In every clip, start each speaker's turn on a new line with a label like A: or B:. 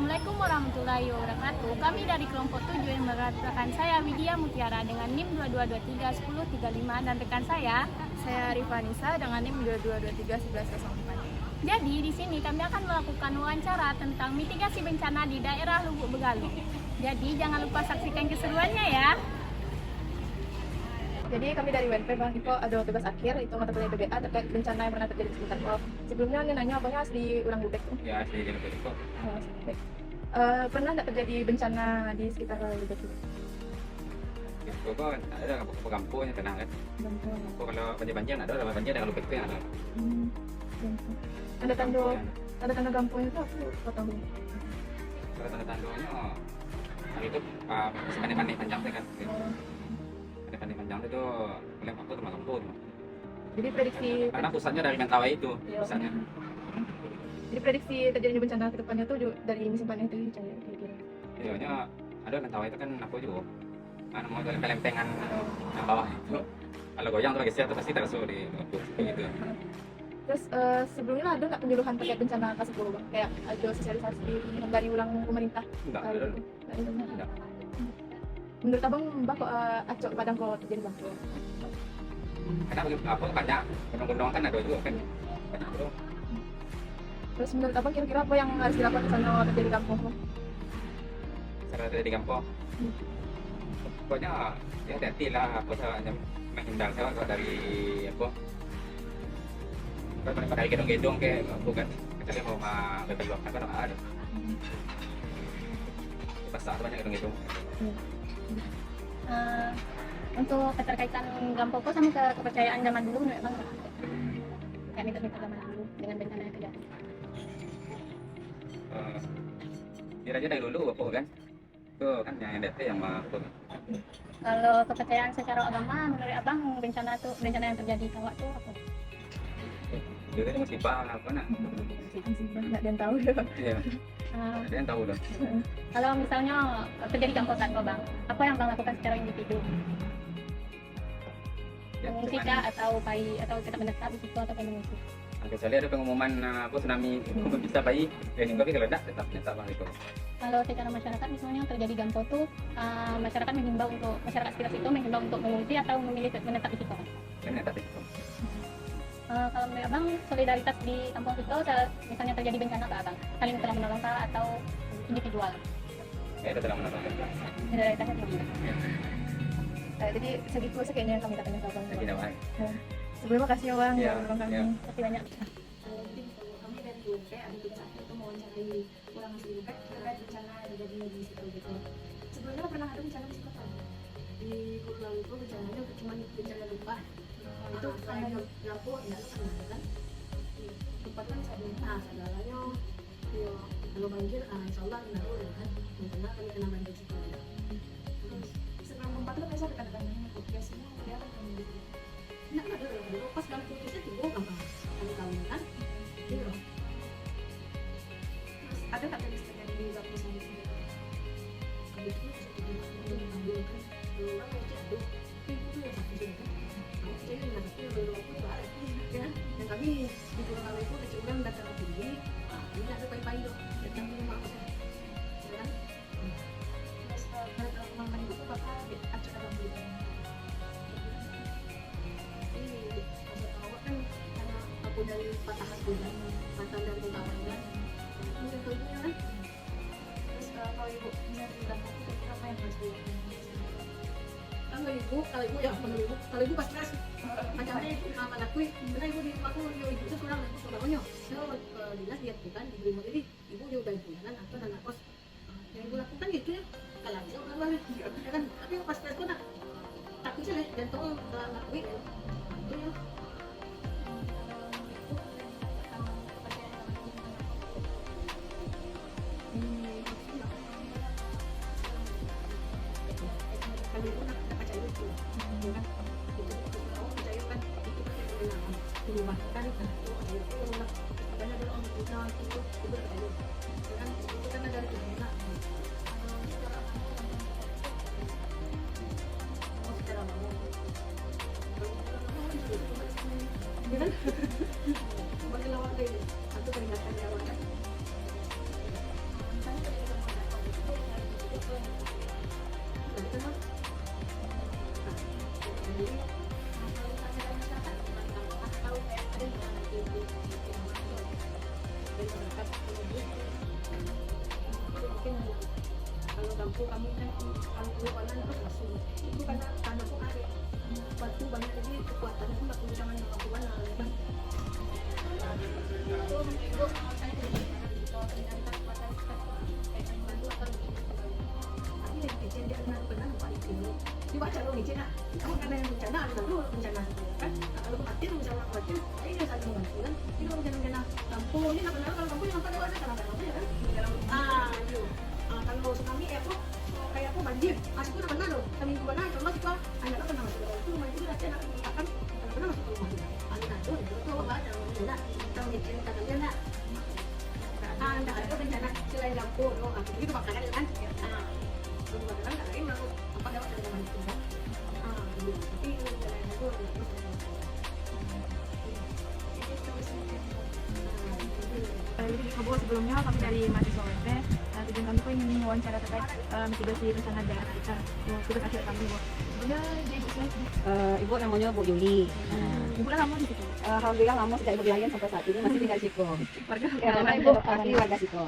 A: Assalamualaikum warahmatullahi wabarakatuh. Kami dari kelompok 7 yang rekan saya Widya Mutiara dengan NIM 22231035 dan rekan saya
B: Rifanisa dengan NIM 22231104.
A: Jadi di sini kami akan melakukan wawancara tentang mitigasi bencana di daerah Lubuk Begaluh. Jadi jangan lupa saksikan keseruannya ya.
B: Jadi kami dari WNP Bang Iko ada tugas akhir itu mata kuliah PBA terkait bencana yang pernah terjadi di sekitar Kok. Sebelumnya ini nanya abangnya asli Urang Lubek tuh.
C: Ya, asli di Lubek kok.
B: Oh, asli Lubek. Pernah nggak terjadi bencana di sekitar Lubek itu?
C: Di kok ada kampung yang tenang kan. Kok kalau banjir ada banjir dengan Lubek itu yang ada.
B: Tanda-tanda kampung itu aku nggak tahu.
C: Kalau tanda-tandanya itu masih pandai-pandai panjang kan. Pandai panjang itu oleh waktu rumah kampung.
B: Jadi prediksi
C: Karena pusatnya dari Mentawai itu,
B: Iya.
C: pusatnya.
B: Jadi prediksi terjadinya bencana ke depannya tuh dari musim panen itu kira-kira.
C: Videonya ada Mentawai itu kan aku juga mau dari lempengan yang bawah itu. Kalau goyang tuh geser tuh pasti tersuh di gitu.
B: Terus sebelumnya ada nggak penyuluhan terkait bencana K10 Bang? Kayak ada sosialisasi dari ulang pemerintah?
C: Enggak,
B: Kali
C: ada.
B: itu? Nggak ada, Bang?
C: Enggak.
B: Menurut abang Mbak kok acok padang kok terjadi Bang?
C: Karena apa banyak gunung-gunung kan ada juga kan. Banyak bro.
B: Terus menurut abang kira-kira apa yang harus dilakukan misalnya terjadi kampung?
C: Cara di kampung. Pokoknya ya hati lah apa saja menghindar kalau dari apa dari gedung-gedung kayak bukan kecuali mau berbelok kan ada pasar banyak gedung-gedung.
A: Untuk keterkaitan Gampoko sama kepercayaan zaman dulu menurut Bang, kayak mitos-mitos zaman dulu dengan bencana yang terjadi.
C: Dia aja dari dulu apa kan itu kan yang DP yang maupun
A: Kalau kepercayaan secara agama menurut Abang bencana yang terjadi kawak tuh apa?
C: dia kan musibah apa nak
B: Nggak ada yang tahu ya.
C: iya ada yang tahu dah.
A: Kalau misalnya terjadi Gampoko kan Bang, apa yang Bang lakukan secara individu? Mengungsi kah atau kita menetap di situ atau mengungsi?
C: Kecuali ada pengumuman apa tsunami itu bisa bayi dan tapi kalau tidak tetap bang itu.
A: Kalau secara masyarakat misalnya terjadi Gampoko tuh masyarakat menghimbau untuk masyarakat sekitar situ menghimbau untuk mengungsi atau memilih menetap di situ.
C: Kan tetap itu.
A: Kalau menurut Abang solidaritas di kampung situ misalnya terjadi bencana ke Abang saling tolong menolong kah atau individual?
C: Ya itu telah menonton.
A: Solidaritasnya tinggi.
B: Jadi segitu sih kayaknya yang kami tanya ke abang.
C: Tidak baik.
B: Sebelumnya makasih ya bang.
C: Iya,
B: Bang kami.
C: iya.
A: Kasih banyak.
D: Kami dari UNP ada tugas akhir itu mewawancarai orang asli Lubek terkait bencana yang terjadi di situ gitu. Sebelumnya pernah ada bencana di situ kan? Di Pulau itu bencananya cuma bencana lupa. Itu kayak lampu ya sama kan? Tempat kan saya saudara kalau banjir insya Allah tidak boleh kan? Karena kami kena banjir situ. Terus setelah tempat itu saya kadang-kadang biasanya dia akan gitu. Nah, dulu pas dalam putusnya tiba apa? Kami tahu kan? Iya. Terus ada nggak yang terjadi di Gampung sana? Habis itu saya ambil kan, orang yang jatuh, itu yang satu sudah kan? Jadi nggak satu yang dulu aku juga ada, ya. Dan kami di Pulau Kali itu dicurang dataran tinggi, ini ada pai-pai loh, datang ke rumah aku saya, ya kan? Terus kalau kemana itu bakal acak dalam dulu. Aku dari patahan bulan, patah dari utawanya, kemudian ke ibunya kan. Terus kalau ibu bisa bilang aku kira-kira apa yang harus dilakukan? Kalau ibu ya kalau ibu pas stres, macamnya sama anakku, karena ibu di rumahku ibu itu seorang ibu saudaranya, so dinas dia kan diberi mau jadi ibu juga bayar bulanan atau anak kos. Yang ibu lakukan gitu ya, kalau bisa udah ya kan, tapi pas stres pun takut sih deh, jantung anakku itu ya. lampu kami kan kalau keluaran itu langsung itu karena tanah tuh ada batu banyak jadi kekuatannya itu nggak punya jangan yang lakukan kan. Dibaca dong di Cina, kamu karena yang bencana ada dulu bencana kan, kalau khawatir misalnya khawatir, ini dia saling membantu kan, ini kalau bencana lampu, ini nggak benar kalau lampu yang lampu ada karena lampu ya kan, kalau tsunami aku kayak aku banjir, asik pun pernah loh, kami kemana, cuma sih kok, anak pernah masuk ke rumah itu nanti anak akan pernah masuk ke rumah, anak itu apa ada bencana, kita cerita kalian nak, anda ada bencana selain lampu, aku itu makanya kan, kan nggak lain aku apa dapat dari mana itu kan, tapi selain itu
B: Jadi di Kebo sebelumnya kami dari mahasiswa WP, tujuan kami kok ingin wawancara terkait mitigasi bencana daerah kita. Tugas akhir kami Bu. Sebenarnya dia ibu saya.
E: Ibu namanya Bu Yuli.
B: Ibu kan lama di situ.
E: Alhamdulillah lama sejak ibu dilahirkan sampai saat ini masih tinggal di Siko.
B: Warga.
E: Karena ibu asli warga Siko.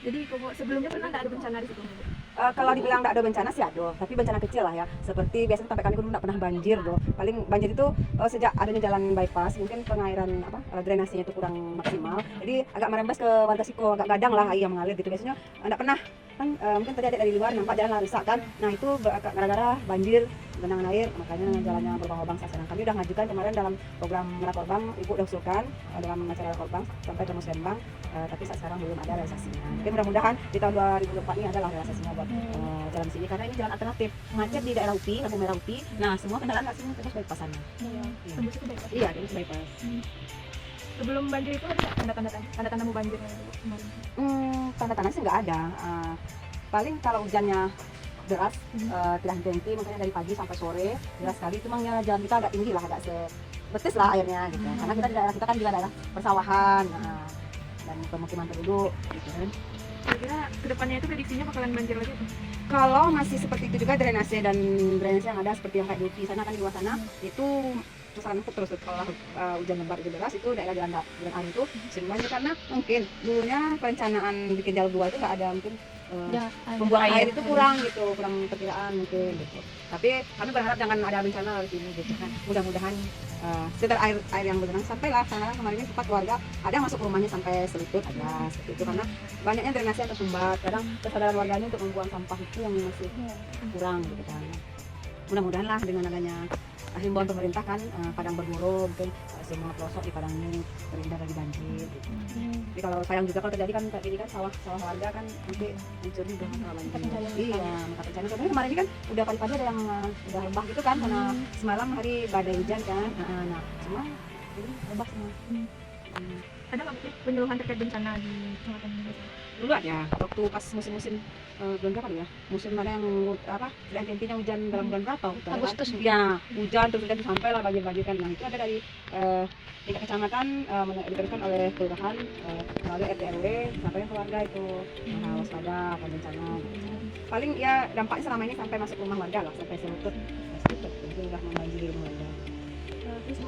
B: Jadi Kebo sebelumnya pernah nggak ada bencana di situ?
E: Kalau dibilang tidak ada bencana sih ada, tapi bencana kecil lah ya. Seperti biasanya sampai kami tidak pernah banjir doh. Paling banjir itu sejak adanya jalan bypass, mungkin pengairan drainasinya itu kurang maksimal. Jadi agak merembes ke warga Siko, agak gadang lah air yang mengalir gitu. Biasanya tidak pernah kan mungkin tadi ada dari luar nampak jalan rusak kan. Nah itu gara-gara banjir genangan air, makanya jalannya berlubang-lubang. Sekarang kami udah ngajukan kemarin dalam program Rakorbang, ibu udah usulkan dalam acara Rakorbang sampai ke Musrembang, tapi saat sekarang belum ada realisasinya. Mungkin mudah-mudahan di tahun 2024 ini adalah realisasinya buat jalan sini, karena ini jalan alternatif macet di daerah UPI, lampu merah UPI. Nah semua kendaraan nggak sini terus bypassannya.
B: Tembus itu bypass.
E: Iya, terus bypass.
B: Sebelum banjir itu ada tanda-tanda mau banjir kemarin?
E: Tanda-tanda sih nggak ada. Paling kalau hujannya deras, tidak henti-henti, makanya dari pagi sampai sore deras sekali. Itu memang jalan kita agak tinggi lah, agak sebetis lah airnya gitu. Karena kita di daerah kita kan juga daerah persawahan dan pemukiman penduduk gitu kan.
B: Kira-kira kedepannya itu prediksinya bakalan banjir lagi tuh?
E: Kalau masih seperti itu juga drainase yang ada seperti yang kayak di sana kan, di luar sana itu terus kalau hujan lebat hujan deras itu daerah jalan air itu sering banjir, karena mungkin dulunya perencanaan bikin jalur dua itu nggak ada, mungkin pembuangan air itu kurang gitu, kurang perkiraan mungkin gitu. Tapi kami berharap jangan ada bencana di sini gitu kan. Mudah-mudahan sekitar air yang bergenang sampailah sana. Kemarin ini sempat warga ada yang masuk ke rumahnya sampai selutut ada seperti itu, karena banyaknya drainase yang tersumbat. Kadang kesadaran warganya untuk membuang sampah itu yang masih kurang gitu kan. Mudah-mudahan lah dengan adanya himbauan pemerintah kan, padang berburu mungkin semua pelosok di padang ini terhindar dari banjir gitu. Tapi kalau sayang juga kalau terjadi kan kayak gini kan, sawah warga kan nanti hancur juga masalah banjir. Iya, maka bencana sebenarnya kemarin ini kan udah pagi-pagi ada yang udah lembah gitu kan, karena semalam hari badai hujan kan. Nah semua ini lembah semua.
B: Ada nggak penyuluhan terkait bencana di Kecamatan ini?
E: Dulu ada waktu pas musim bulan berapa ya, musim mana yang intinya hujan dalam bulan berapa Agustus ya, hujan terus sampai lah banjir kan. Nah itu ada dari tingkat kecamatan diberikan oleh kelurahan melalui RT RW sampai ke warga itu waspada akan bencana. Paling ya dampaknya selama ini sampai masuk rumah warga lah, sampai selutut itu udah membanjiri rumah warga.
B: Terus Bu,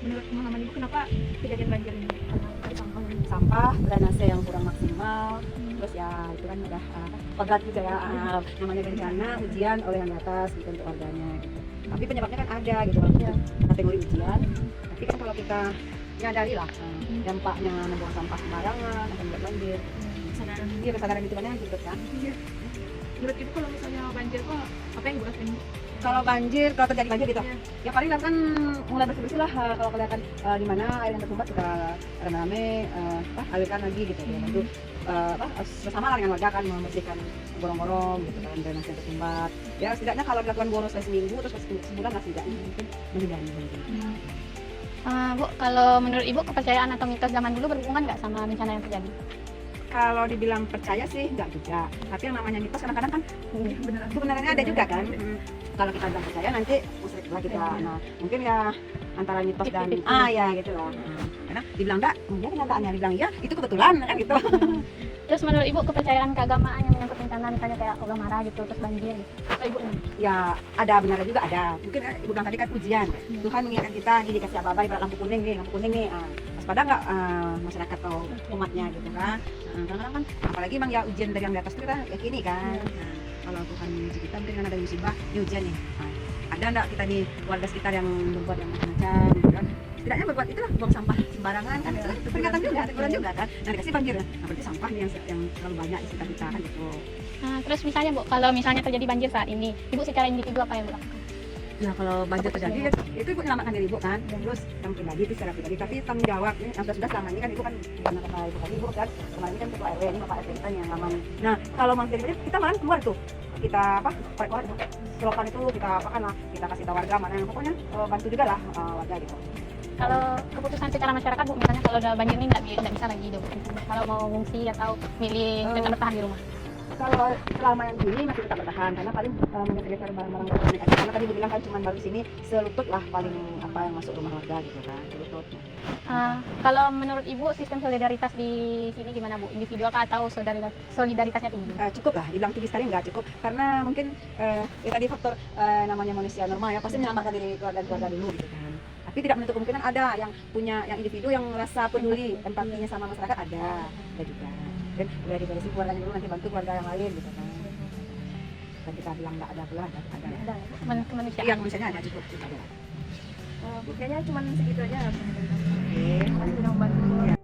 B: menurut pemahaman Ibu kenapa kejadian banjir ini?
E: Sampah drainase yang kurang maksimal, terus ya itu kan udah kodrat juga ya, namanya bencana ujian oleh yang di atas gitu untuk warganya gitu. Tapi penyebabnya kan ada gitu, kategori ujian. Tapi kan kalau kita nyadari lah dampaknya membuang sampah sembarangan akan membuat banjir. Iya, kesadaran itu banyak gitu kan.
B: Menurut Ibu kalau misalnya banjir kok apa yang Ibu lakuin?
E: Kalau terjadi banjir gitu, ya paling kan mulai bersih-bersih lah. Kalau kelihatan di mana air yang tersumbat kita rame-rame alirkan lagi gitu ya. Itu bersama lah dengan warga kan membersihkan gorong-gorong gitu kan, drainase yang tersumbat. Ya setidaknya kalau dilakukan boros seminggu terus sebulan lah setidaknya mungkin menghindari banjir.
A: Bu, kalau menurut Ibu kepercayaan atau mitos zaman dulu berhubungan nggak sama bencana yang terjadi?
E: Kalau dibilang percaya sih enggak juga, tapi yang namanya mitos kadang-kadang kan kebenarannya ada juga kan. Kalau kita bilang percaya nanti musyrik lah kita. Nah mungkin ya antara mitos dan ya gitu lah. Karena dibilang enggak, kemudian kenyataannya dibilang iya, itu kebetulan kan gitu.
A: Terus menurut Ibu kepercayaan keagamaan yang menyangkut bencana misalnya kayak Allah marah gitu terus banjir gitu. Ibu
E: ya ada benarnya juga ada. Mungkin Ibu bilang tadi kan ujian. Tuhan mengingatkan kita ini dikasih apa-apa, ibarat lampu kuning nih. Waspada nggak masyarakat atau umatnya gitu kan. Kadang-kadang kan apalagi emang ya ujian dari yang di atas itu kita yakini kan. kalau Tuhan menguji kita mungkin kan ada musibah, ini ujian nih. Nah, ada enggak kita di warga sekitar yang berbuat yang macam-macam gitu kan? Setidaknya berbuat itulah, buang sampah sembarangan kan, itu peringatan juga, teguran juga kan. Nah dikasih banjir, nah berarti sampah nih yang terlalu banyak di sekitar kita kan gitu.
A: Nah, terus misalnya Bu, kalau misalnya terjadi banjir saat ini, Ibu secara individu apa yang Bu lakukan?
E: Nah kalau banjir terjadi itu ibu menyelamatkan diri ibu kan, terus yang pribadi itu secara pribadi, tapi tanggung jawab ini yang sudah selama ini kan ibu kan bukan kata ibu tadi ibu kan kemarin ini kan ketua RW, ini bapak RT kita yang lama nih. Nah kalau mang pribadi kita malah keluar tuh, kita apa korek-korek selokan itu kita apakan lah, kita kasih tahu warga mana yang pokoknya bantu juga lah warga gitu.
A: Kalau keputusan secara masyarakat Bu, misalnya kalau udah banjir ini nggak bisa lagi hidup. Kalau mau ngungsi atau milih tetap bertahan di rumah.
E: Kalau selama yang ini masih tetap bertahan karena paling menggeser barang-barang elektronik aja. Karena tadi ibu bilang kan cuma baru sini selutut lah paling apa yang masuk rumah warga gitu kan, selutut.
A: Kalau menurut Ibu sistem solidaritas di sini gimana Bu? Individual kah atau solidaritasnya tinggi?
E: Cukup lah, dibilang tinggi sekali nggak cukup karena mungkin ya tadi faktor namanya manusia normal ya pasti menyelamatkan diri keluarga dulu gitu kan. Tapi tidak menutup kemungkinan ada yang punya yang individu yang merasa peduli empatinya sama masyarakat ada juga. Dan dari keluarganya dulu nanti bantu keluarga yang lain gitu kan. Dan kita bilang nggak ada pula ada.
A: Kemanusiaan.
E: Yang manusianya ada cukup ada.
B: Kayaknya cuma segitu aja.
E: Oke,
B: Masih sudah membantu.